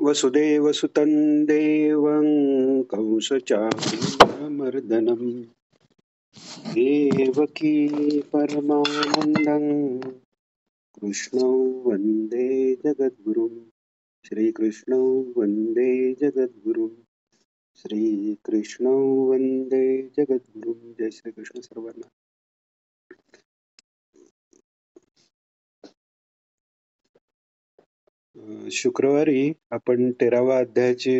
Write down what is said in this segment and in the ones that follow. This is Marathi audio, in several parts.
वसुदेवसुतं देवं कंसचाणूरमर्दनम् देवकी परमानन्दं कृष्णौ वन्दे जगद्गुरुम् श्रीकृष्णौ वन्दे जगद्गुरुम् श्रीकृष्णौ वन्दे जगद्गुरुम्. जय श्रीकृष्ण सर्वांना. शुक्रवारी आपण 13वा अध्यायाचे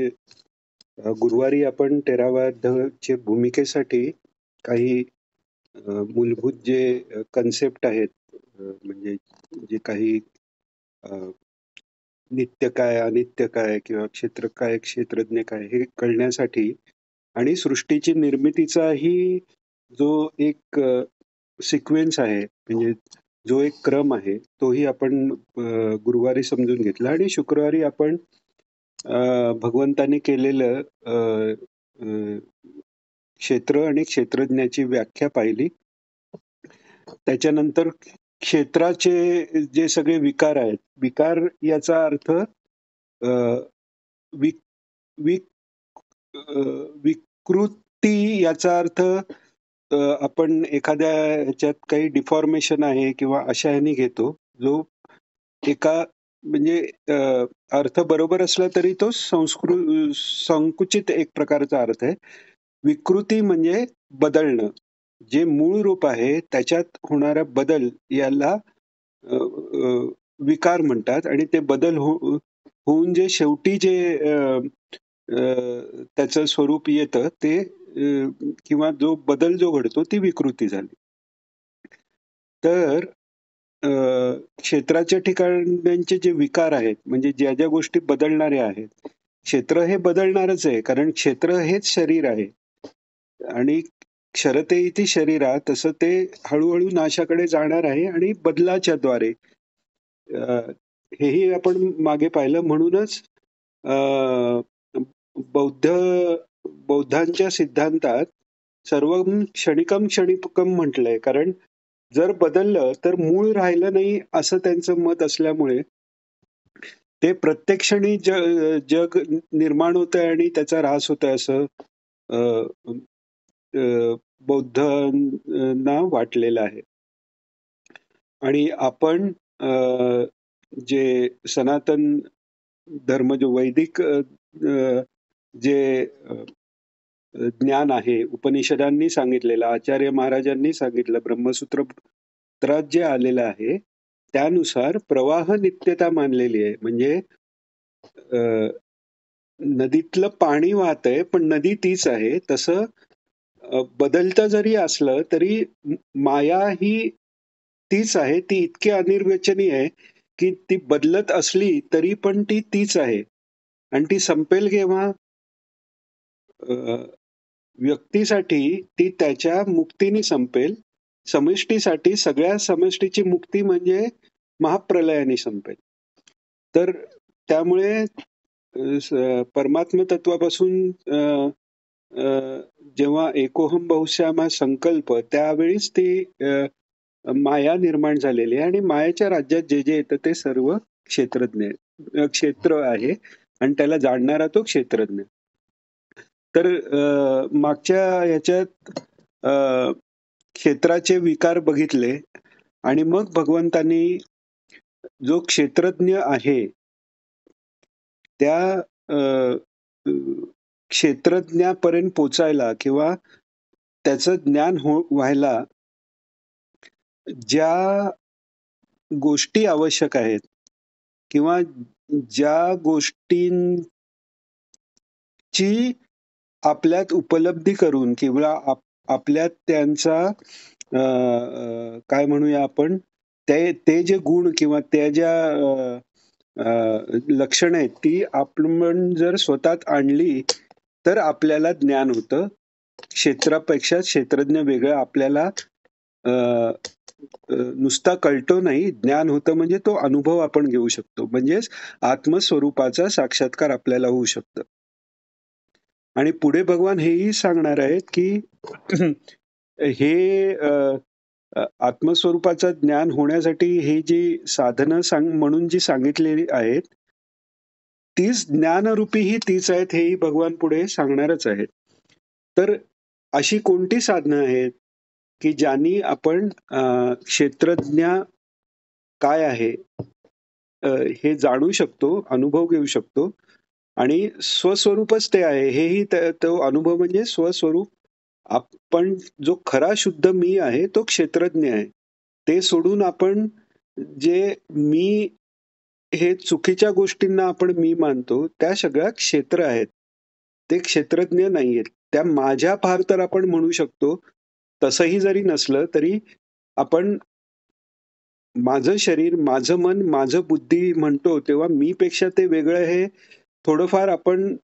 गुरुवारी आपण 13वा अध्यायाचे भूमिकेसाठी काही मूलभूत जे कन्सेप्ट आहेत, म्हणजे जे काही नित्य काय, अनित्य काय किंवा क्षेत्र काय, क्षेत्रज्ञ काय हे कळण्यासाठी आणि सृष्टीची निर्मितीचाही जो एक सिक्वेन्स आहे, म्हणजे जो एक क्रम आहे, तोही आपण गुरुवारी समजून घेतला. आणि शुक्रवारी आपण भगवंतांनी केलेलं क्षेत्र आणि क्षेत्रज्ञाची व्याख्या पाहिली. त्याच्यानंतर क्षेत्राचे जे सगळे विकार आहेत, विकार याचा अर्थ विकृती याचा अर्थ आपण एखाद्या ह्याच्यात काही डिफॉर्मेशन आहे किंवा अशा ह्याने घेतो, जो एका म्हणजे अर्थ बरोबर असला तरी तो संकुचित एक प्रकारचा अर्थ आहे. विकृती म्हणजे बदलणं, जे मूळ रूप आहे त्याच्यात होणारा बदल याला विकार म्हणतात. आणि ते बदल होऊन जे शेवटी जे त्याचं स्वरूप येतं ते किंवा जो बदल जो घडतो ती विकृती झाली. तर क्षेत्राच्या ठिकाणचे जे विकार आहेत, म्हणजे ज्या ज्या गोष्टी बदलणाऱ्या आहेत, क्षेत्र हे बदलणारच आहे, कारण क्षेत्र हेच शरीर आहे आणि क्षरते इति शरीरा, तसं ते हळूहळू नाशाकडे जाणार आहे आणि बदलाच्या द्वारे हेही आपण मागे पाहिलं. म्हणूनच बौद्धांच्या सिद्धांतात सर्व क्षणिकम क्षणिकम म्हटलंय, कारण जर बदललं तर मूळ राहिलं नाही असं त्यांचं मत असल्यामुळे ते प्रत्येक क्षणी जग निर्माण होतंय आणि त्याचा ऱ्हास होतोय असं बौद्धांना वाटलेलं आहे. आणि आपण जे सनातन धर्म, जो वैदिक जे ज्ञान आहे, उपनिषदांनी सांगितलेलं, आचार्य महाराजांनी सांगितलं, ब्रह्मसूत्रात जे आलेलं आहे त्यानुसार प्रवाह नित्यता मानलेली आहे. म्हणजे नदीतलं पाणी वाहतंय पण नदी तीच आहे. तसं बदलतं जरी असलं तरी माया ही तीच आहे. ती इतकी अनिर्वचनीय आहे की ती बदलत असली तरी पण ती तीच आहे. आणि ती संपेल केव्हा? व्यक्तीसाठी ती त्याच्या मुक्तीने संपेल. समष्टीसाठी सगळ्या समष्टीची मुक्ती म्हणजे महाप्रलयाने संपेल. तर त्यामुळे परमात्म तत्वापासून जेव्हा एकोहम बहुश्यामा संकल्प, त्यावेळीच ती माया निर्माण झालेली आहे. आणि मायाच्या राज्यात जे जे येतं ते सर्व क्षेत्रज्ञ क्षेत्र आहे आणि त्याला जाणणारा तो क्षेत्रज्ञ. तर मागच्या ह्याच्यात क्षेत्राचे विकार बघितले आणि मग भगवंतांनी जो क्षेत्रज्ञ आहे त्या क्षेत्रज्ञापर्यंत पोचायला किंवा त्याचं ज्ञान व्हायला ज्या गोष्टी आवश्यक आहेत किंवा ज्या गोष्टींची आपल्यात उपलब्धी करून किंवा आपल्यात त्यांचा काय म्हणूया आपण, ते जे गुण किंवा त्या ज्या लक्षणं आहेत ती आपण जर स्वतःत आणली तर आपल्याला ज्ञान होतं. क्षेत्रापेक्षा क्षेत्रज्ञ वेगळं आपल्याला नुसता कळतो नाही, ज्ञान होतं. म्हणजे तो अनुभव आपण घेऊ शकतो, म्हणजेच आत्मस्वरूपाचा साक्षात्कार आपल्याला होऊ शकतं. आणि पुढे भगवान हेही सांगणार आहेत की हे आत्मस्वरूपाचं ज्ञान होण्यासाठी हे जी साधनं म्हणून जी सांगितलेली आहेत तीच ज्ञानरूपी ही तीच आहेत हेही भगवान पुढे सांगणारच आहेत. तर अशी कोणती साधनं आहेत की ज्यांनी आपण क्षेत्रज्ञ काय आहे हे जाणू शकतो, अनुभव घेऊ शकतो आणि स्वस्वरूपच ते आहे हेही तो अनुभव म्हणजे स्वस्वरूप. आपण जो खरा शुद्ध मी आहे तो क्षेत्रज्ञ आहे. ते सोडून आपण जे मी हे चुकीच्या गोष्टींना आपण मी मानतो, त्या सगळ्या क्षेत्र आहेत. ते क्षेत्रज्ञ नाहीयेत. त्या माझ्या फार तर आपण म्हणू शकतो. तसंही जरी नसलं तरी आपण माझं शरीर, माझं मन, माझं बुद्धी म्हणतो तेव्हा मीपेक्षा ते वेगळं हे थोडंफार आपण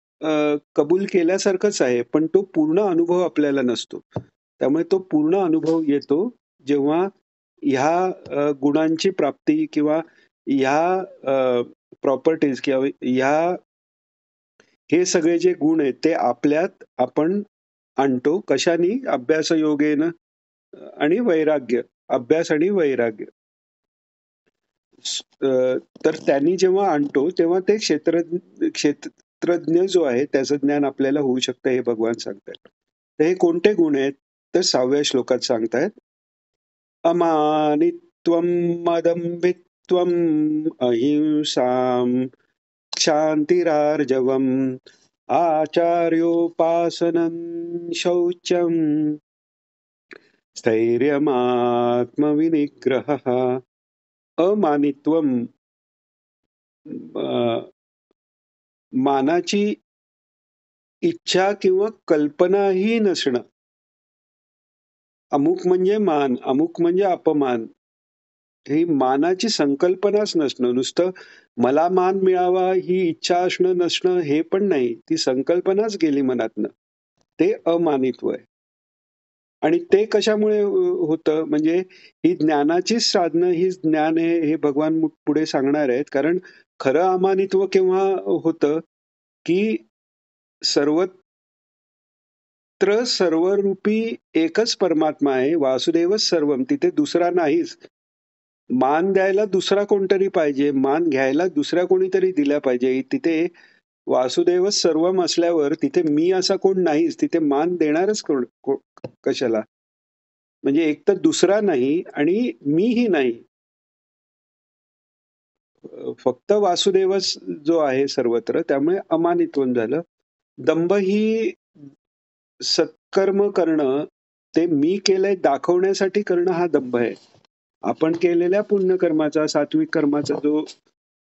कबूल केल्यासारखंच आहे. पण तो पूर्ण अनुभव आपल्याला नसतो. त्यामुळे तो पूर्ण अनुभव येतो जेव्हा ह्या गुणांची प्राप्ती किंवा ह्या प्रॉपर्टीज किंवा ह्या हे सगळे जे गुण आहेत ते आपल्यात आपण आणतो. कशानी? अभ्यासयोगेन आणि वैराग्य. अभ्यास आणि वैराग्य. तर त्यांनी जेव्हा आणतो तेव्हा ते क्षेत्रज्ञ जो आहे त्याचं ज्ञान आपल्याला होऊ शकतं हे भगवान सांगतायत. तर हे कोणते गुण आहेत? तर 6व्या श्लोकात सांगतायत. अमानित्वं मदंभित्वं अहिंसां क्षान्तिरार्जवम् आचार्योपासनं शौचं स्थैर्यमात्मविनिग्रहः. अमानित्वम मानाची इच्छा किंवा कल्पनाही नसणं. अमुक म्हणजे मान, अमुक म्हणजे अपमान. ही मानाची संकल्पनाच नसणं. नुसतं मला मान मिळावा ही इच्छा असणं नसणं हे पण नाही. ती संकल्पनाच गेली मनातनं. ते अमानित्व आहे. आणि ते कशामुळे होतं? म्हणजे ही ज्ञानाचीच साधनं, ही ज्ञान आहे हे भगवान पुढे सांगणार आहेत. कारण खरं अमानित्व केव्हा होतं, की सर्वत्र सर्वरूपी एकच परमात्मा आहे. वासुदेवच सर्वम. तिथे दुसरा नाहीच. मान द्यायला दुसरा कोणतरी पाहिजे. मान घ्यायला दुसऱ्या कोणीतरी दिला पाहिजे. तिथे वासुदेवच सर्वम असल्यावर तिथे मी असा कोण नाहीच. तिथे मान देणारच कोण कशाला? म्हणजे एक तर दुसरा नाही आणि मीही नाही. फक्त वासुदेवच जो आहे सर्वत्र. त्यामुळे अमानित्वम झालं. दंभ ही सत्कर्म करणं, ते मी केलंय दाखवण्यासाठी करणं हा दंभ आहे. आपण केलेल्या पुण्यकर्माचा, सात्विक कर्माचा जो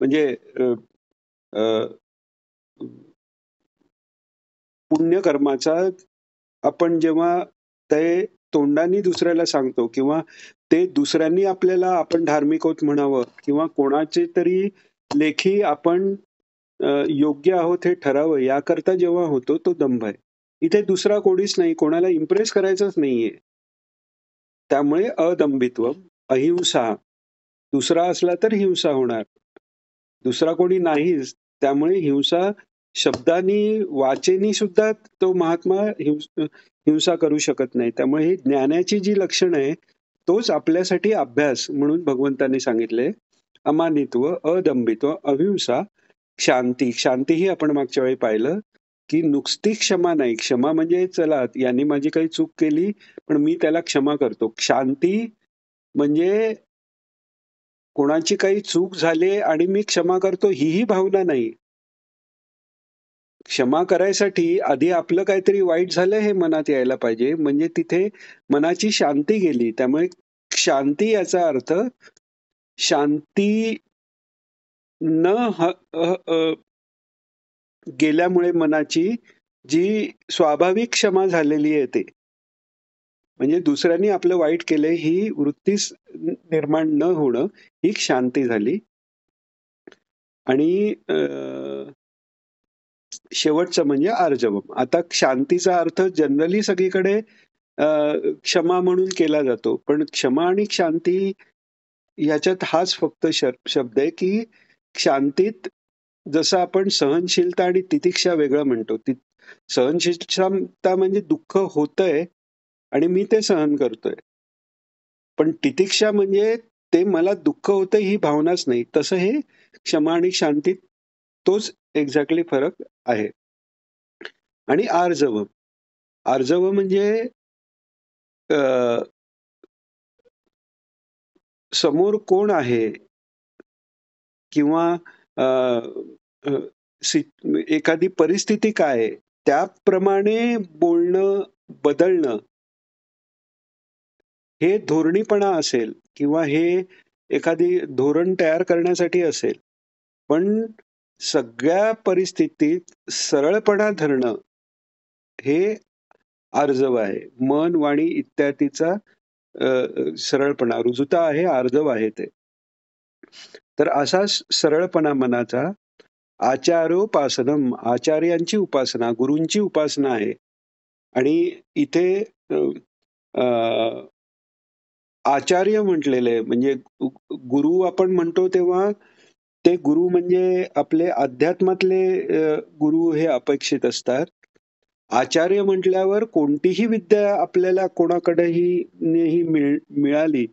म्हणजे अ, अ, पुण्यकर्माचा आपण जेव्हा ते तोंडानी दुसऱ्याला सांगतो किंवा ते दुसऱ्यांनी आपल्याला आपण धार्मिक आहोत म्हणावं किंवा कोणाचे तरी लेखी आपण योग्य आहोत हे ठरावं याकरता जेव्हा होतो तो दंभ आहे. इथे दुसरा कोणीच नाही, कोणाला इम्प्रेस करायचंच नाहीये. त्यामुळे अदंभित्व, अहिंसा. दुसरा असला तर हिंसा होणार. दुसरा कोणी नाहीच. त्यामुळे हिंसा शब्दांनी, वाचेनी सुद्धा तो महात्मा हिंसा करू शकत नाही. त्यामुळे ही ज्ञानाची जी लक्षणं आहे, तोच आपल्यासाठी अभ्यास म्हणून भगवंतांनी सांगितलंय. अमानित्व, अदंभित्व, अहिंसा, शांती. शांती ही आपण मागच्या वेळी पाहिलं, की नुसती क्षमा नाही. क्षमा म्हणजे चला यांनी माझी काही चूक केली, पण मी त्याला क्षमा करतो. शांती म्हणजे कोणाची काही चूक झाली आणि मी क्षमा करतो हीही भावना नाही. क्षमा करायसाठी आधी आपलं काहीतरी वाईट झालं हे मनात यायला पाहिजे. म्हणजे तिथे मनाची शांती गेली. त्यामुळे शांती याचा अर्थ शांती न गेल्यामुळे मनाची जी स्वाभाविक क्षमा झालेली आहे ते. म्हणजे दुसऱ्यांनी आपलं वाईट केलंय ही वृत्तीच निर्माण न होणं ही शांती झाली. आणि शेवटचं म्हणजे आर्जवम. आता शांतीचा अर्थ जनरली सगळीकडे क्षमा म्हणून केला जातो. पण क्षमा आणि शांती ह्याच्यात हाच फक्त शब्द आहे, की शांतीत जसं आपण सहनशीलता आणि तितिक्षा वेगळं म्हणतो. सहनशीलता म्हणजे दुःख होतंय आणि मी ते सहन करतोय. पण तितिक्षा म्हणजे ते मला दुःख होतंय ही भावनाच नाही. तसं हे क्षमा आणि शांतीत तोच एक्झॅक्टली फरक आहे. आणि आर्जव. आर्जव म्हणजे अ, समोर कोण आहे किंवा अ, अ, एखादी परिस्थिती काय आहे, त्याप्रमाणे बोलणं बदलणं हे धोरणीपणा असेल किंवा हे एखादी धोरण तयार करण्यासाठी असेल. पण सगळ्या परिस्थितीत सरळपणा धरणं हे आर्जव आहे. मन, वाणी इत्यादीचा सरळपणा, रुजुता आहे, आर्जव आहे ते. तर असा सरळपणा मनाचा आचार्योपासनम, आचार्यांची उपासना, गुरूंची उपासना आहे. आणि इथे अ, अ, आचार्य म्हटलेलं आहे. म्हणजे गुरु आपण म्हणतो तेव्हा ते गुरु म्हणजे आपले अध्यात्मातले गुरु हे अपेक्षित असतात. आचार्य म्हटल्यावर कोणतीही विद्या आपल्याला कोणाकडेही मिळाली,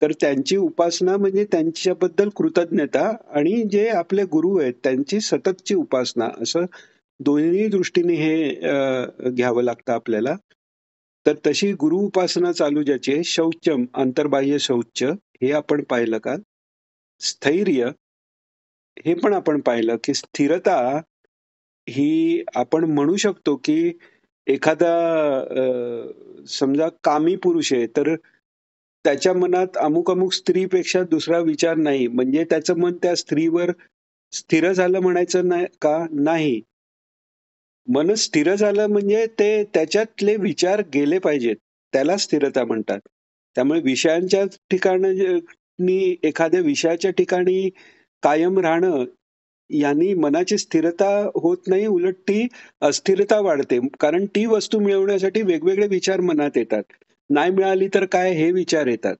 तर त्यांची उपासना म्हणजे त्यांच्याबद्दल कृतज्ञता आणि जे आपले गुरु आहेत त्यांची सततची उपासना, असं दोन्ही दृष्टीने हे घ्यावं लागतं आपल्याला. तर तशी गुरु उपासना चालू ज्याची आहे, शौचम अंतर्बाह्य शौच हे आपण पाहिलं का? स्थैर्य हे पण आपण पाहिलं, की स्थिरता ही आपण म्हणू शकतो, की एखादा समजा कामी पुरुष आहे, तर त्याच्या मनात अमुक-अमुक स्त्रीपेक्षा दुसरा विचार नाही. म्हणजे त्याचं मन त्या स्त्रीवर स्थिर झालं म्हणायचं नाही का? नाही. मन स्थिर झालं म्हणजे ते त्याच्यातले विचार गेले पाहिजेत. त्याला स्थिरता म्हणतात. त्यामुळे विषयांच्या ठिकाणी एखाद्या विषयाच्या ठिकाणी कायम राहणं यांनी मनाची स्थिरता होत नाही, उलट ती अस्थिरता वाढते. कारण ती वस्तू मिळवण्यासाठी वेगवेगळे विचार मनात येतात. नाही मिळाली तर काय हे विचार येतात.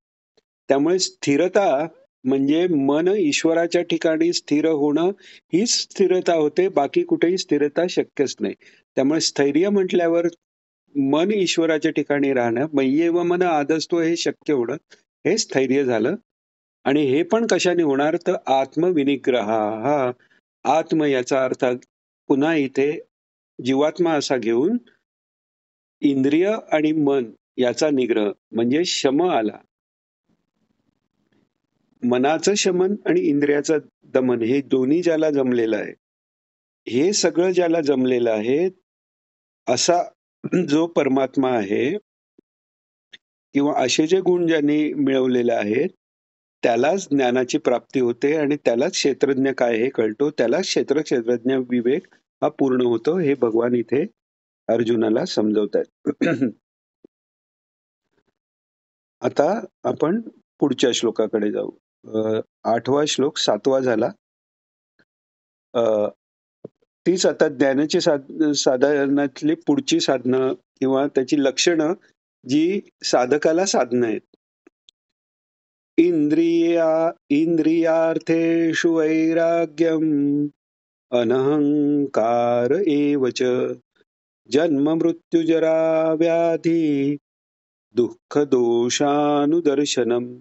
त्यामुळे स्थिरता म्हणजे मन ईश्वराच्या ठिकाणी स्थिर होणं हीच स्थिरता होते. बाकी कुठेही स्थिरता शक्यच नाही. त्यामुळे स्थैर्य म्हटल्यावर मन ईश्वराच्या ठिकाणी राहणं, मय्येव मन आदस्तो हे शक्य होणं, हे स्थैर्य झालं. आणि हे पण कशाने होणार तर आत्मविनिग्रह. आत्म याचा अर्थ पुन्हा इथे जीवात्मा असा घेऊन इंद्रिय आणि मन याचा निग्रह म्हणजे शम आला. मनाचं शमन आणि इंद्रियाचं दमन हे दोन्ही ज्याला जमलेलं आहे, हे सगळं ज्याला जमलेलं आहे, असा जो परमात्मा आहे किंवा असे जे गुण ज्यांनी मिळवलेले आहेत, त्यालाच ज्ञानाची प्राप्ती होते आणि त्यालाच क्षेत्रज्ञ काय हे कळतो. त्यालाच क्षेत्रज्ञ विवेक हा पूर्ण होतो. हे भगवान इथे अर्जुनाला समजवतायत. आता आपण पुढच्या श्लोकाकडे जाऊ. 8वा श्लोक 7वा झाला. तीच आता ज्ञानाची साधनातली पुढची साधनं किंवा त्याची लक्षणं जी साधकाला साधनं आहेत. इंद्रियार्थेषु वैराग्यम् अनहंकार एव च जन्म मृत्युजरा व्याधी दुःख दोषानुदर्शनम.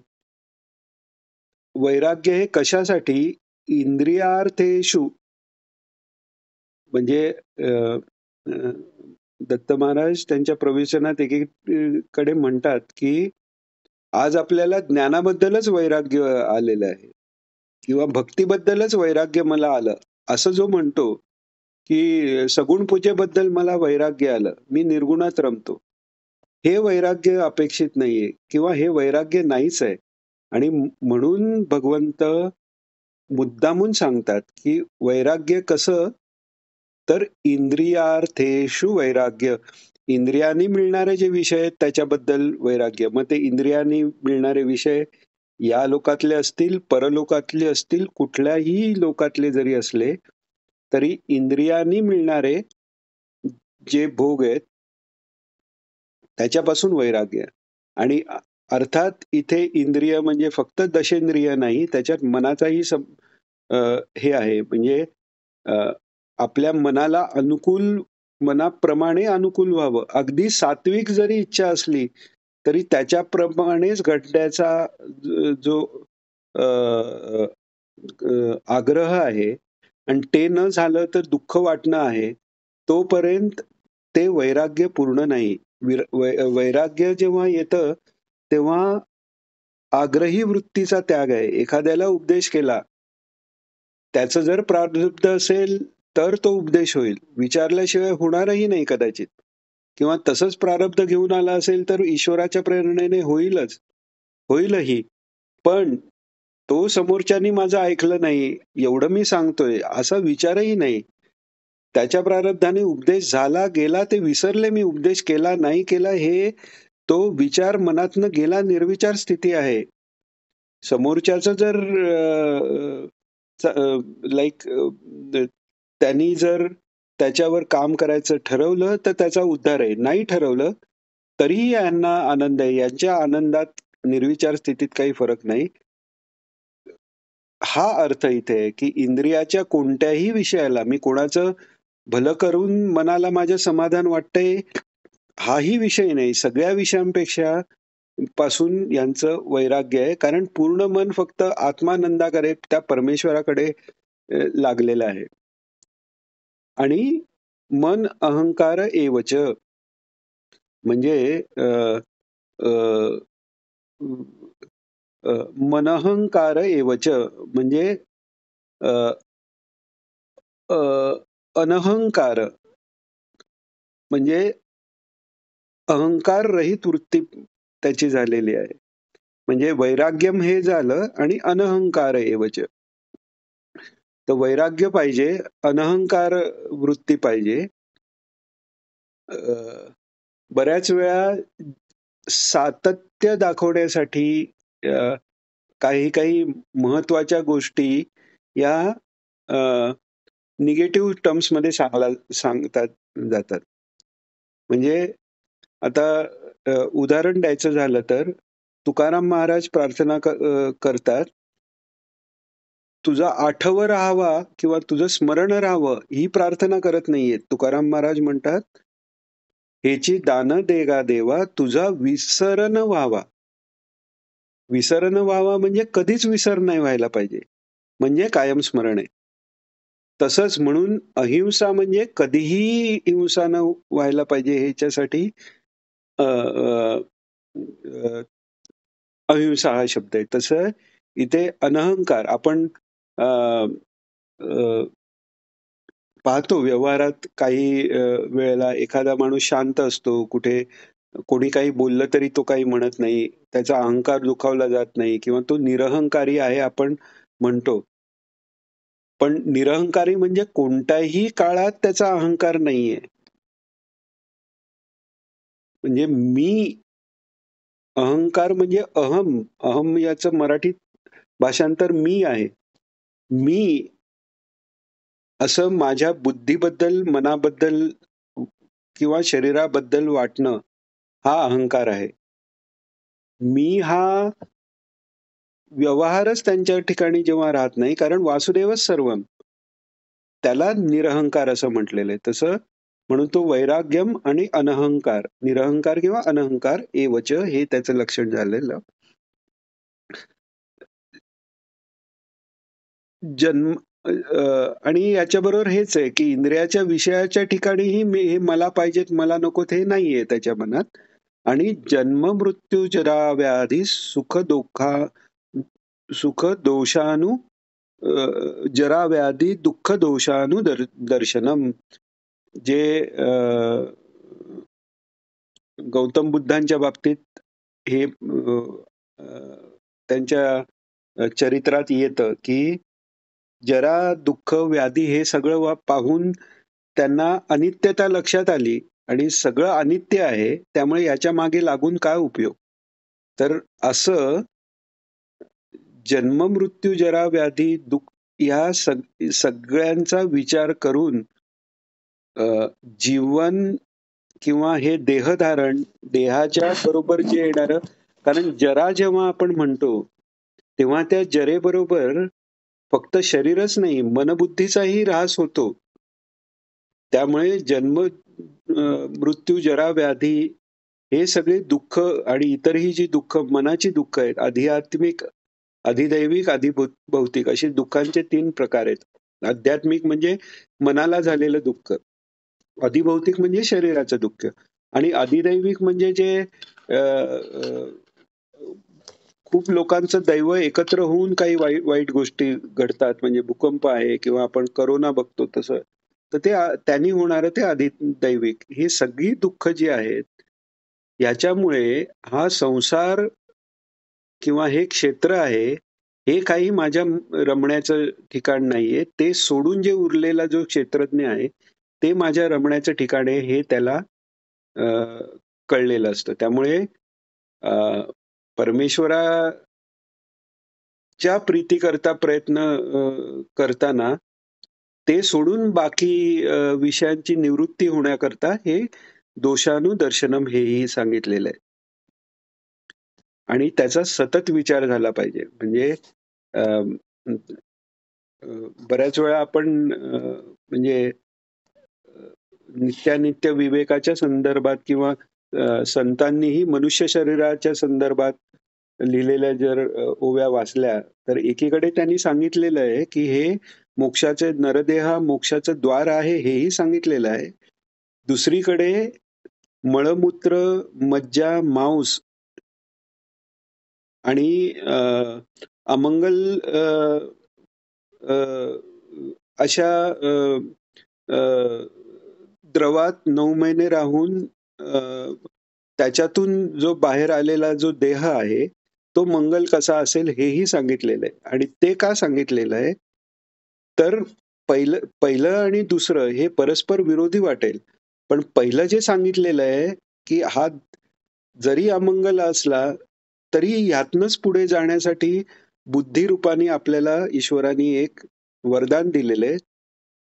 वैराग्य हे कशासाठी? इंद्रियार्थेषु म्हणजे अ, अ, दत्त महाराज त्यांच्या प्रवचनात एकीकडे म्हणतात, की आज आपल्याला ज्ञानाबद्दलच वैराग्य आलेलं आहे किंवा भक्तीबद्दलच वैराग्य मला आलं. असं जो म्हणतो, की सगुण पूजेबद्दल मला वैराग्य आलं, मी निर्गुणात रमतो. हे वैराग्य अपेक्षित नाहीये किंवा हे वैराग्य नाहीच आहे. आणि म्हणून भगवंत मुद्दामून सांगतात, की वैराग्य कसं? तर इंद्रियार्थेषु वैराग्य. इंद्रियांनी मिळणारे जे विषय आहेत त्याच्याबद्दल वैराग्य. मग ते इंद्रियांनी मिळणारे विषय या लोकातले असतील, परलोकातले असतील, कुठल्याही लोकातले जरी असले, तरी इंद्रियांनी मिळणारे जे भोग आहेत त्याच्यापासून वैराग्य. आणि अर्थात इथे इंद्रिय म्हणजे फक्त दशेंद्रिय नाही, त्याच्यात मनाचाही हे आहे. म्हणजे अ, आपल्या मनाला अनुकूल, मनाप्रमाणे अनुकूल व्हावं. अगदी सात्विक जरी इच्छा असली तरी त्याच्याप्रमाणेच घडण्याचा जो अ, अ, आग्रह आहे, आणि ते न झालं तर दुःख वाटणं आहे, तोपर्यंत ते वैराग्य पूर्ण नाही. वैराग्य जेव्हा येतं, तेव्हा आग्रही वृत्तीचा त्याग आहे. एखाद्याला उपदेश केला, त्याचं जर प्रारब्ध असेल, तर तो उपदेश होईल. विचारल्याशिवाय होणारही नाही कदाचित. किंवा तसंच प्रारब्ध घेऊन आला असेल, तर ईश्वराच्या प्रेरणेने होईलच. होईलही. पण तो समोरच्यानी माझं ऐकलं नाही, एवढं मी सांगतोय, असा विचारही नाही. त्याच्या प्रारब्धाने उपदेश झाला, गेला, ते विसरले मी उपदेश केला, नाही केला, हे तो विचार मनातनं गेला, निर्विचार स्थिती आहे. समोरच्याचं जर लाइक त्यांनी जर त्याच्यावर काम करायचं ठरवलं, तर त्याचा उद्धार आहे. नाही ठरवलं, तरीही यांना आनंद आहे. यांच्या आनंदात निर्विचार स्थितीत काही फरक नाही. हा अर्थ इथे आहे, की इंद्रियाच्या कोणत्याही विषयाला मी कोणाचं भलं करून मनाला माझं समाधान वाटतंय, हाही विषय नाही. सगळ्या विषयांपेक्षा पासून यांचं वैराग्य आहे. कारण पूर्ण मन फक्त आत्मानंदाकडे, त्या परमेश्वराकडे लागलेलं आहे. आणि मन अहंकार एवच म्हणजे मनहंकार एवच म्हणजे अ, अ, अनहंकार म्हणजे अहंकार रहित वृत्ती त्याची झालेली आहे. म्हणजे वैराग्यम हे झालं आणि अनहंकार एवच. तर वैराग्य पाहिजे, अनहंकार वृत्ती पाहिजे. बऱ्याच वेळा सातत्य दाखवण्यासाठी काही काही महत्वाच्या गोष्टी या निगेटिव्ह टर्म्समध्ये सांगतात जातात. म्हणजे आता उदाहरण द्यायचं झालं तर तुकाराम महाराज प्रार्थना करतात, तुझा आठवं राहावा किंवा तुझं स्मरण राहावं ही प्रार्थना करत नाहीयेत. तुकाराम महाराज म्हणतात, हेची दान देगा देवा, तुझा विसरण व्हावा. विसरण व्हावा म्हणजे कधीच विसर नाही व्हायला पाहिजे. म्हणजे कायम स्मरण आहे. तसंच म्हणून अहिंसा म्हणजे कधीही हिंसा न व्हायला पाहिजे ह्याच्यासाठी अ, अ, अ, अहिंसा हा शब्द आहे. तसं इथे अनहंकार आपण अ, अ, पाहतो व्यवहारात काही वेळेला एखादा माणूस शांत असतो, कुठे कोणी काही बोललं तरी तो काही म्हणत नाही. त्याचा अहंकार दुखावला जात नाही किंवा तो निरहंकारी आहे आपण म्हणतो. पण निरहंकारी म्हणजे कोणत्याही काळात त्याचा अहंकार नाहीये. म्हणजे मी अहंकार म्हणजे अहम. अहम याचं मराठीत भाषांतर मी आहे. मी असं माझ्या बुद्धीबद्दल, मनाबद्दल किंवा शरीराबद्दल वाटणं हा अहंकार आहे. मी हा व्यवहारच त्यांच्या ठिकाणी जेव्हा राहत नाही, कारण वासुदेवच सर्वम. त्याला निरहंकार असं म्हटलेलं आहे. तसं म्हणून तो वैराग्यम आणि अनहंकार, निरहंकार किंवा अनहंकार एवच हे त्याचं लक्षण झालेलं. जन्म आणि याच्याबरोबर हेच आहे, की इंद्रियाच्या विषयाच्या ठिकाणीही हे मला पाहिजेत, मला नकोत हे नाहीये त्याच्या मनात. आणि जन्म, मृत्यू, जरा, व्याधी, सुख दोषानु जरा, व्याधी, दुःख दोषानु दर्शनम. जे गौतम बुद्धांच्या बाबतीत हे त्यांच्या चरित्रात येतं, की जरा, दुःख, व्याधी हे सगळं पाहून त्यांना अनित्यता लक्षात आली आणि सगळं अनित्य आहे, त्यामुळे याच्या मागे लागून काय उपयोग? तर असं जन्म, मृत्यू, जरा, व्याधी, दुःख या सगळ्यांचा विचार करून जीवन किंवा हे देहधारण, देहाच्या बरोबर जे येणारं, कारण जरा जेव्हा आपण म्हणतो, तेव्हा त्या जरेबरोबर फक्त शरीरच नाही, मनबुद्धीचाही ऱ्हास होतो. त्यामुळे जन्म, मृत्यू, जरा, व्याधी हे सगळे दुःख आणि इतरही जी दुःख, मनाची दुःख आहेत, आध्यात्मिक, अधिदैविक, अधिभौतिक अशी दुःखांचे 3 प्रकार आहेत. आध्यात्मिक म्हणजे मनाला झालेलं दुःख, अधिभौतिक म्हणजे शरीराचं दुःख, आणि अधिदैविक म्हणजे जे अ, अ, खूप लोकांचं दैव एकत्र होऊन काही वाईट वाईट गोष्टी घडतात, म्हणजे भूकंप आहे किंवा आपण करोना बघतो तसं. तर ते त्यांनी होणारं ते अधिदैविक. ही सगळी दुःख जी आहेत, याच्यामुळे हा संसार किंवा हे क्षेत्र आहे, हे काही माझ्या रमण्याचं ठिकाण नाहीये. ते सोडून जे उरलेला जो क्षेत्रज्ञ आहे, ते माझ्या रमण्याचं ठिकाण आहे, हे त्याला अ, कळलेलं असतं. त्यामुळे अ, परमेश्वराच्या प्रीतीकरता प्रयत्न करताना ते सोडून बाकी विषयांची निवृत्ती होण्याकरता हे दोषानुदर्शनम हेही सांगितलेलं आहे. आणि त्याचा सतत विचार झाला पाहिजे. म्हणजे अ, अ, बऱ्याच वेळा आपण म्हणजे नित्यानित्य विवेकाच्या संदर्भात किंवा संतांनीही मनुष्य शरीराच्या संदर्भात लिहिलेल्या जर ओव्या वाचल्या, तर एकीकडे त्यांनी सांगितलेलं आहे, की हे मोक्षाचे नरदेह हा मोक्षाचं द्वार आहे, हेही सांगितलेलं आहे. दुसरीकडे मळमूत्र, मज्जा, मांस आणि अमंगल अ, अशा अ, अ, द्रवात 9 महिने राहून त्याच्यातून जो बाहेर आलेला जो देह आहे, तो मंगल कसा असेल हेही सांगितलेलं आहे. आणि ते का सांगितलेलं आहे? तर पहिलं पहिलं आणि दुसरं हे परस्पर विरोधी वाटेल. पण पहिलं जे सांगितलेलं आहे, की हा जरी अमंगल असला, तरी ह्यातनंच पुढे जाण्यासाठी बुद्धिरूपाने आपल्याला ईश्वराने एक वरदान दिलेलं आहे.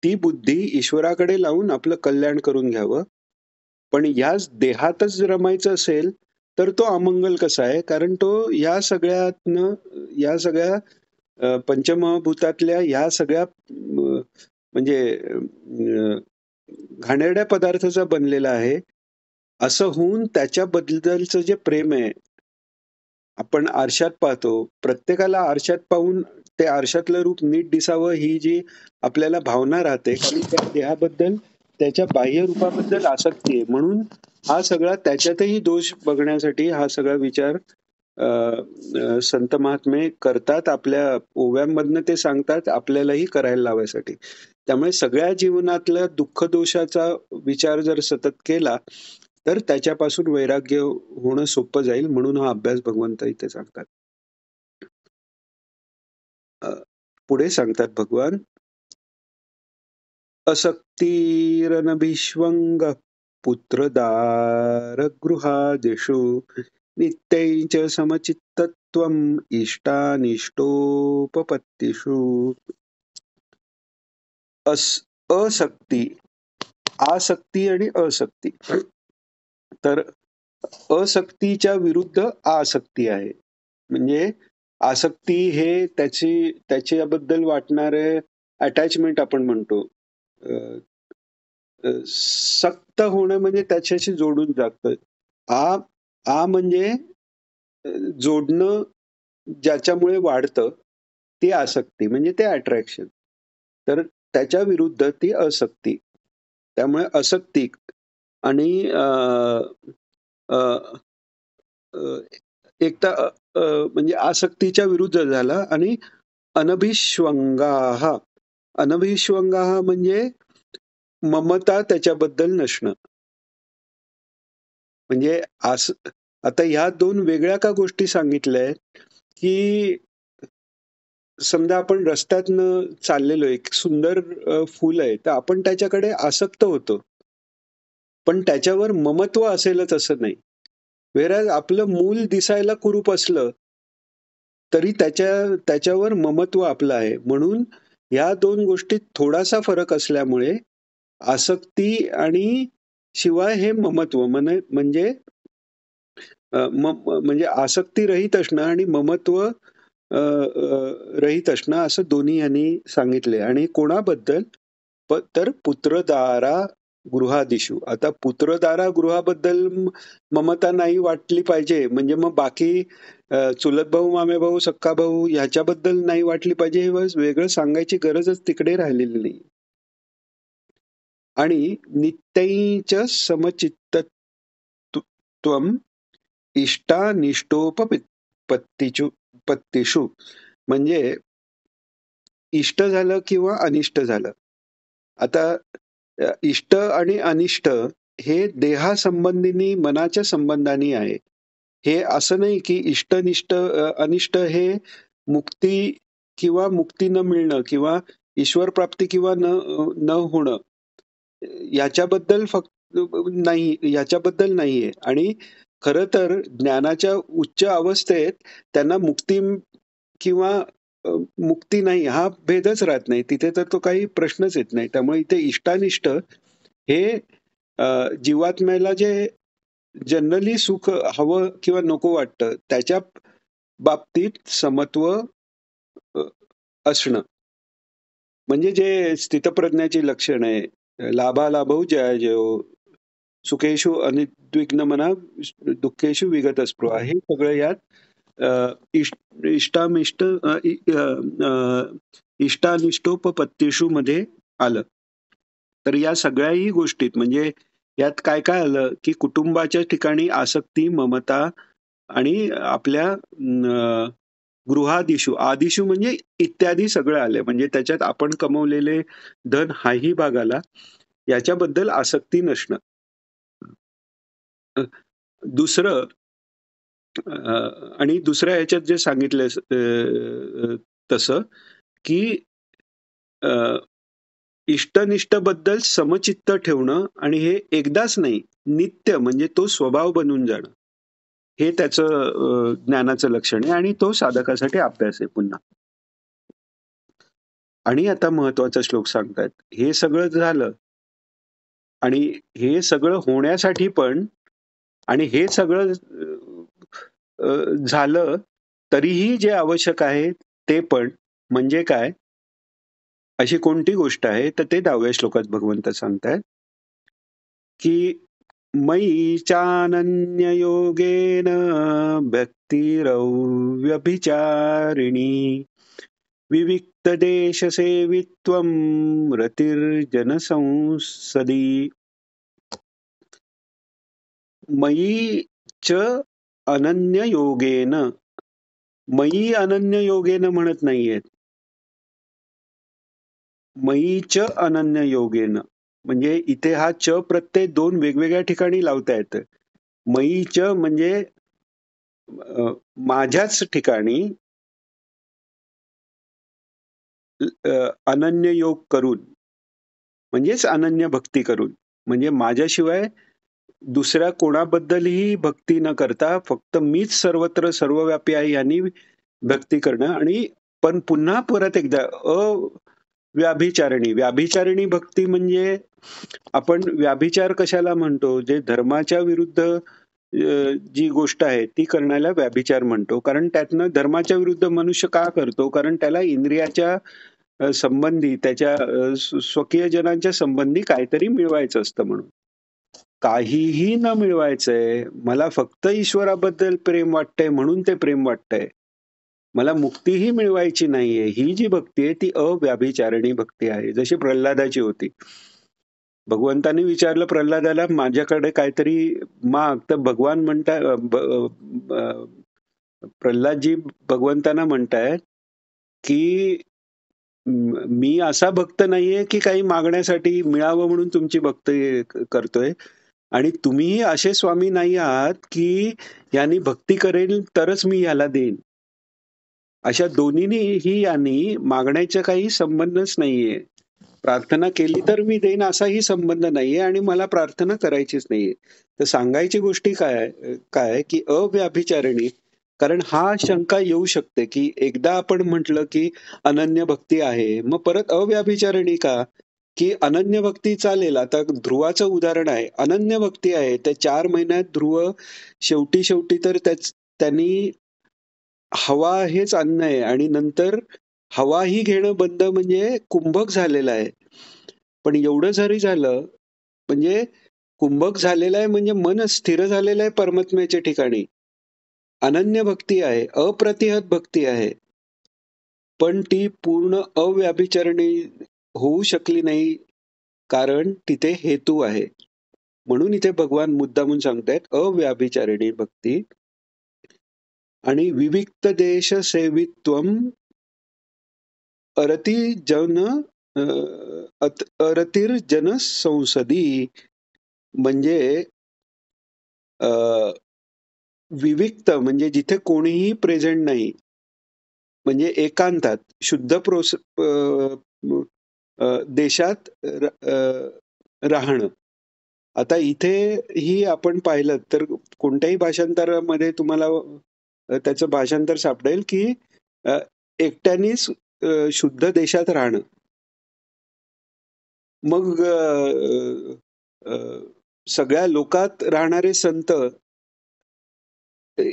ती बुद्धी ईश्वराकडे लावून आपलं कल्याण करून घ्यावं. पण याच देहातच रमायचं असेल, तर तो अमंगल कसा आहे? कारण तो या सगळ्यातनं, या सगळ्या पंचमहाभूतातल्या ह्या सगळ्या म्हणजे घाणेरड्या पदार्थाचा बनलेला आहे. असं होऊन त्याच्याबद्दलचं जे प्रेम आहे, आपण आरशात पाहतो. प्रत्येकाला आरशात पाहून ते आरशातलं रूप नीट दिसावं ही जी आपल्याला भावना राहते, कारण त्या देहाबद्दल, त्याच्या बाह्य रूपाबद्दल आसक्ती आहे. म्हणून हा सगळा त्याच्यातही दोष बघण्यासाठी हा सगळा विचार संत महात्मे करतात. आपल्या ओव्यांमधनं ते सांगतात, आपल्यालाही करायला लावायसाठी. त्यामुळे सगळ्या जीवनातल्या दुःख-दोषाचा विचार जर सतत केला, तर त्याच्यापासून वैराग्य होणं सोपं जाईल. म्हणून हा अभ्यास भगवंत इथे सांगतात. पुढे सांगतात भगवान, असक्तिरनभिष्वङ्गः पुत्रदारगृहादिषु नित्यैः च समचित्तत्वम् इष्टानिष्टोपपत्तिषु. असक्ती, आसक्ती आणि असक्ती. तर असक्तीच्या विरुद्ध आसक्ती आहे. म्हणजे आसक्ती हे त्याच्याबद्दल वाटणारे अटॅचमेंट आपण म्हणतो. सक्त होणं म्हणजे त्याच्याशी जोडून जातं. आ आ म्हणजे जोडणं ज्याच्यामुळे वाढतं, ती आसक्ती म्हणजे ते अट्रॅक्शन. तर त्याच्या विरुद्ध ती असक्ती. त्यामुळे असक्ती आणि अ, अ, एक तर म्हणजे आसक्तीच्या विरुद्ध झाला. आणि अनभिष्वंगाः. अनभिष्वंगाः म्हणजे ममता त्याच्याबद्दल नसणं. म्हणजे आता ह्या दोन वेगळ्या का गोष्टी सांगितल्या आहेत, की समजा आपण रस्त्यातनं चाललेलो, एक सुंदर फूल आहे, तर आपण त्याच्याकडे आसक्त होतो. पण त्याच्यावर ममत्व असेलच असं नाही. व्हेअरएज आपलं मूल दिसायला कुरूप असलं, तरी त्याच्यावर ममत्व आपलं आहे. म्हणून या दोन गोष्टीत थोडासा फरक असल्यामुळे आसक्ती आणि शिवाय हे ममत्व म्हणजे म्हणजे आसक्ती रहित असणं आणि ममत्व रहित असणं, असं दोन्ही यांनी सांगितले. आणि कोणाबद्दल? तर पुत्रदारा गृहादिषु. आता पुत्रदारा गृहाबद्दल ममता नाही वाटली पाहिजे, म्हणजे मग बाकी चुलत भाऊ, मामे भाऊ, सक्का भाऊ ह्याच्याबद्दल नाही वाटली पाहिजे, हे वेगळं सांगायची गरजच तिकडे राहिलेली नाही. आणि नित्यैच समचित्तत्वम इष्टानिष्टोपपत्तीषु पत्तीषु, म्हणजे इष्ट झालं किंवा अनिष्ट झालं. आता इष्ट आणि अनिष्ट हे देहासंबंधीनी, मनाच्या संबंधाने आहे. हे असं नाही की इष्टनिष्ट अनिष्ट हे मुक्ती किंवा मुक्ती न मिळणं किंवा ईश्वर प्राप्ती किंवा न होणं याच्याबद्दल फक्त नाही, याच्याबद्दल नाहीये. आणि खरं तर ज्ञानाच्या उच्च अवस्थेत त्यांना मुक्ती किंवा मुक्ती नाही हा भेदच राहत नाही. तिथे तर तो काही प्रश्नच येत नाही. त्यामुळे इथे इष्टानिष्ट हे जीवात्म्याला जे जनरली सुख हवं किंवा नको वाटतं त्याच्या बाबतीत समत्व अ, असणं. म्हणजे जे स्थितप्रज्ञाची लक्षण आहे, लाभालाभौ जयाजयो, सुखेषु अनिद्विग्नमना, दुःखेषु विगतस्पृहा, हे सगळं यात अ, इष्टामिष्ट इष्टानिष्टोपपत्तीषु मध्ये आलं. तर या सगळ्याही गोष्टीत म्हणजे यात काय काय आलं, की कुटुंबाच्या ठिकाणी आसक्ती, ममता आणि आपल्या गृहादिषु, आदिषु म्हणजे इत्यादी सगळं आले. म्हणजे त्याच्यात आपण कमवलेले धन हाही भाग आला. याच्याबद्दल आसक्ती नसणं. अ, दुसरं आणि दुसऱ्या ह्याच्यात जे सांगितलं तसं, की अ, इष्टनिष्टबद्दल समचित्त ठेवणं आणि हे एकदाच नाही, नित्य म्हणजे तो स्वभाव बनून जाणं. हे त्याचं ज्ञानाचं लक्षण आहे आणि तो साधकासाठी अभ्यास आहे पुन्हा. आणि आता महत्वाचा श्लोक सांगतायत. हे सगळं झालं आणि हे सगळं होण्यासाठी पण आणि हे सगळं झालं तरीही जे आवश्यक आहे ते पण म्हणजे काय? अशी कोणती गोष्ट आहे? तर ते 10व्या श्लोकात भगवंत सांगतायत, की मयि चानन्ययोगेन भक्तिरव्यभिचारिणी विविक्तदेशसेवित्वं रतिर्जनसंसदि. मयि च अनन्ययोगेन, मयी अनन्ययोगेन म्हणत नाहीयेत, मयी च अनन्ययोगेन. म्हणजे इथे हा च प्रत्यय दोन वेगवेगळ्या ठिकाणी लावता येतं. मयी च म्हणजे माझ्याच ठिकाणी अनन्य योग करून, म्हणजेच अनन्य भक्ती करून, म्हणजे माझ्याशिवाय दुसऱ्या कोणाबद्दलही भक्ती न करता फक्त मीच सर्वत्र सर्वव्यापी आहे यांनी भक्ती करणं. आणि पण पुन्हा परत एकदा व्याभिचारिणी, व्याभिचारिणी भक्ती म्हणजे आपण व्याभिचार कशाला म्हणतो? जे धर्माच्या विरुद्ध जी गोष्ट आहे ती करण्याला व्याभिचार म्हणतो. कारण त्यातनं धर्माच्या विरुद्ध मनुष्य का करतो? कारण त्याला इंद्रियाच्या संबंधी, त्याच्या स्वकीयजनांच्या संबंधी काहीतरी मिळवायचं असतं म्हणून. काहीही न मिळवायचंय, मला फक्त ईश्वराबद्दल प्रेम वाटतंय म्हणून ते प्रेम वाटतंय. मला मुक्तीही मिळवायची नाहीये. ही जी भक्ती आहे ती अव्याभिचारिणी भक्ती आहे. जशी प्रल्हादाची होती. भगवंतांनी विचारलं प्रल्हादाला, माझ्याकडे काहीतरी माग. तर भगवान म्हणताय, प्रल्हादजी भगवंतांना म्हणतायत, की मी असा भक्त नाहीये की काही मागण्यासाठी मिळावं म्हणून तुमची भक्ती करतोय. आणि तुम्हीही असे स्वामी नाही आहात की यांनी भक्ती करेल तरच मी याला देईन. अशा दोन्हीही यांनी मागण्याचा काही संबंधच नाहीये. प्रार्थना केली तर मी देईन असाही संबंध नाहीये आणि मला प्रार्थना करायचीच नाहीये. तर सांगायची गोष्टी काय काय की अव्याभिचारिणी. कारण हा शंका येऊ शकते की एकदा आपण म्हटलं की अनन्य भक्ती आहे, मग परत अव्याभिचारिणी का? की अनन्य भक्ती चालेल. आता ध्रुवाचं उदाहरण आहे. अनन्य भक्ती आहे. त्या 4 महिन्यात ध्रुव शेवटी शेवटी तर त्यांनी हवा हेच अन्न आहे आणि नंतर हवाही घेणं बंद म्हणजे कुंभक झालेला आहे. पण एवढं जरी झालं म्हणजे कुंभक झालेला आहे म्हणजे मन स्थिर झालेलं आहे परमात्म्याच्या ठिकाणी. अनन्य भक्ती आहे, अप्रतिहत भक्ती आहे. पण ती पूर्ण अव्याभिचारिणी होऊ शकली नाही, कारण तिथे हेतू आहे. म्हणून इथे भगवान मुद्दामून सांगतायत अव्याभिचारिणी भक्ती आणि विविक्त देश सेवित्वम अरती जन अरतीर जन संसदी, म्हणजे अ, विविक्त म्हणजे जिथे कोणीही प्रेझेंट नाही, म्हणजे एकांतात शुद्ध देशात राहणं. आता इथे ही आपण पाहिलं तर कोणत्याही भाषांतरामध्ये तुम्हाला त्याचं भाषांतर सापडेल की अ, एकट्यानेच शुद्ध देशात राहणं. मग अ, सगळ्या लोकात राहणारे संत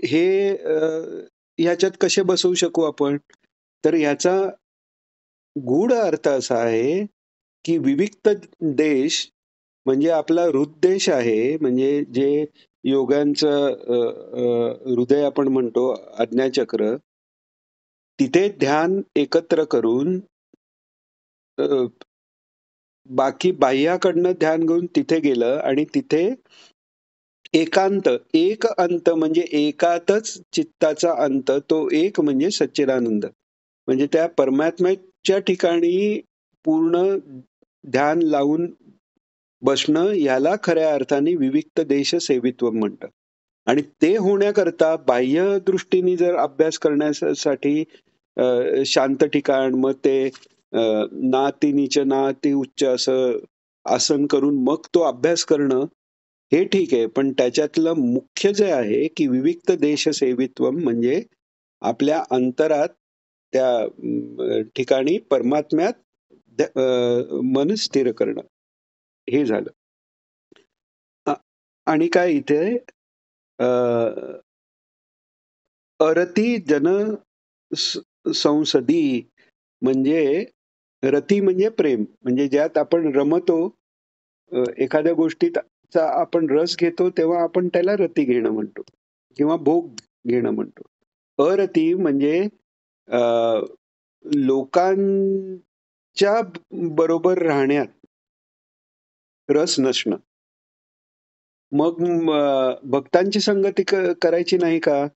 हे ह्याच्यात कसे बसवू शकू आपण? तर ह्याचा गूढ अर्थ असा आहे की विविक्त देश म्हणजे आपला हृददेश आहे, म्हणजे जे योगांचं हृदय आपण म्हणतो, आज्ञाचक्र. तिथे ध्यान एकत्र करून अ, बाकी बाह्याकडनं ध्यान घेऊन तिथे गेलं आणि तिथे एकांत, एक अंत म्हणजे एकातच चित्ताचा अंत, तो एक म्हणजे सच्चिदानंद. म्हणजे त्या परमात्म्याच्या ठिकाणी पूर्ण ध्यान लावून बसणं, याला खऱ्या अर्थाने विविक्त देश सेवित्व म्हणतात. आणि ते होण्याकरता बाह्य दृष्टीने जर अभ्यास करण्यासाठी शांत ठिकाण, मग ते ना अति नीच ना अति उच्च असं आसन करून मग तो अभ्यास करणं, हे ठीक आहे. पण त्याच्यातलं मुख्य जे आहे की विविक्त देश सेवित्वम, म्हणजे आपल्या अंतरात त्या ठिकाणी परमात्म्यात मन स्थिर करणं, हे झालं. आणि काय इथे अ, अरती जन संसदी, म्हणजे रती म्हणजे प्रेम, म्हणजे ज्यात आपण रमतो, एखाद्या गोष्टीचा आपण रस घेतो तेव्हा आपण त्याला रती घेणं म्हणतो किंवा भोग घेणं म्हणतो. अरती म्हणजे अ, लोकांच्या बरोबर राहण्यात रस नसणं. मग भक्तांची संगती करायची नाही का?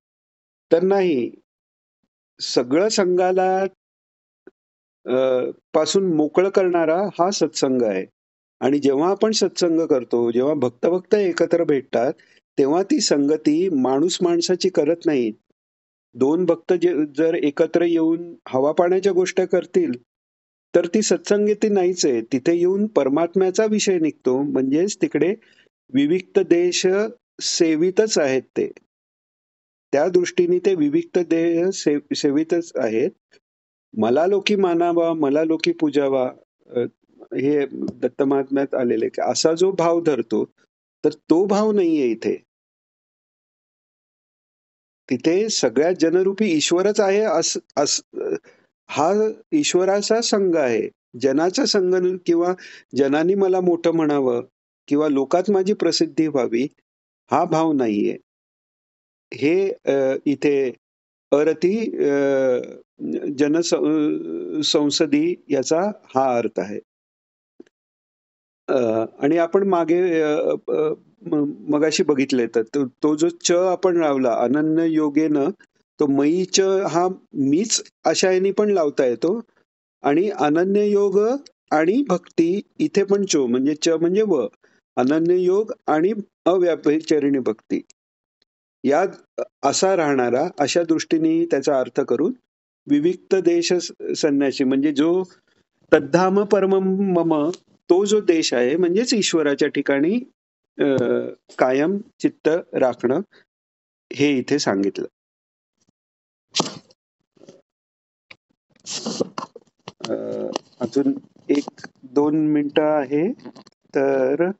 तर नाही. सगळं संघाला पासून मोकळं करणारा हा सत्संग आहे. आणि जेव्हा आपण सत्संग करतो, जेव्हा भक्त एकत्र भेटतात, तेव्हा ती संगती माणूस माणसाची करत नाहीत. दोन भक्त जर एकत्र येऊन हवा पाण्याच्या गोष्टी करतील, तर ती सत्संगती नाहीच आहे. तिथे येऊन परमात्म्याचा विषय निघतो. म्हणजेच तिकडे विविक्त देश सेवितच आहेत ते. त्या दृष्टीने ते विविक्त देह सेवितच आहेत. मला लोकी मानावा, मला लोकी पूजावा, हे दत्त महात्म्यात आलेले, की असा जो भाव धरतो, तर तो भाव नाहीये इथे. तिथे सगळ्या जनरूपी ईश्वरच आहे, हा ईश्वराचा संघ आहे. जनाचा संघ किंवा जनानी मला मोठं म्हणावं किंवा लोकात माझी प्रसिद्धी व्हावी, हा भाव नाहीये. हे इथे अरती संसदी याचा हा अर्थ आहे. आणि आपण मागे मगाशी बघितले तर तो जो च आपण लावला अनन्य योगेनं, तो मयीच हा मीच अशा ह्यानी पण लावता येतो. आणि अनन्य योग आणि भक्ती इथे पण चो म्हणजे च म्हणजे व, अनन्य योग आणि अव्याभिचारिणी भक्ती, या असा राहणारा, अशा दृष्टीने त्याचा अर्थ करून विविक्त देश संन्यासी, म्हणजे जो तद्धाम परम मम, तो जो देश आहे म्हणजेच ईश्वराच्या ठिकाणी अ, कायम चित्त राखणं, हे इथे सांगितलं. अजून 1-2 मिनिटं आहे, तर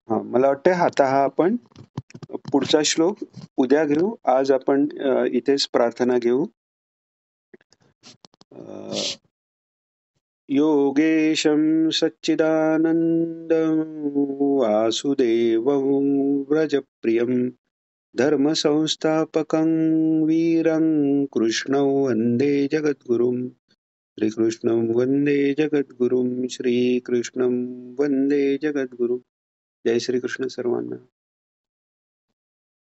मला वाटतं आता हा आपण पुढचा श्लोक उद्या घेऊ. आज आपण इथेच प्रार्थना घेऊ. योगेशं सच्चिदानन्दं वासुदेवं व्रजप्रियं धर्मसंस्थापकं वीरं कृष्णं वन्दे जगद्गुरुं श्रीकृष्णं वन्दे जगद्गुरुं श्रीकृष्णं वन्दे जगद्गुरुं. जय श्रीकृष्ण सर्वांना.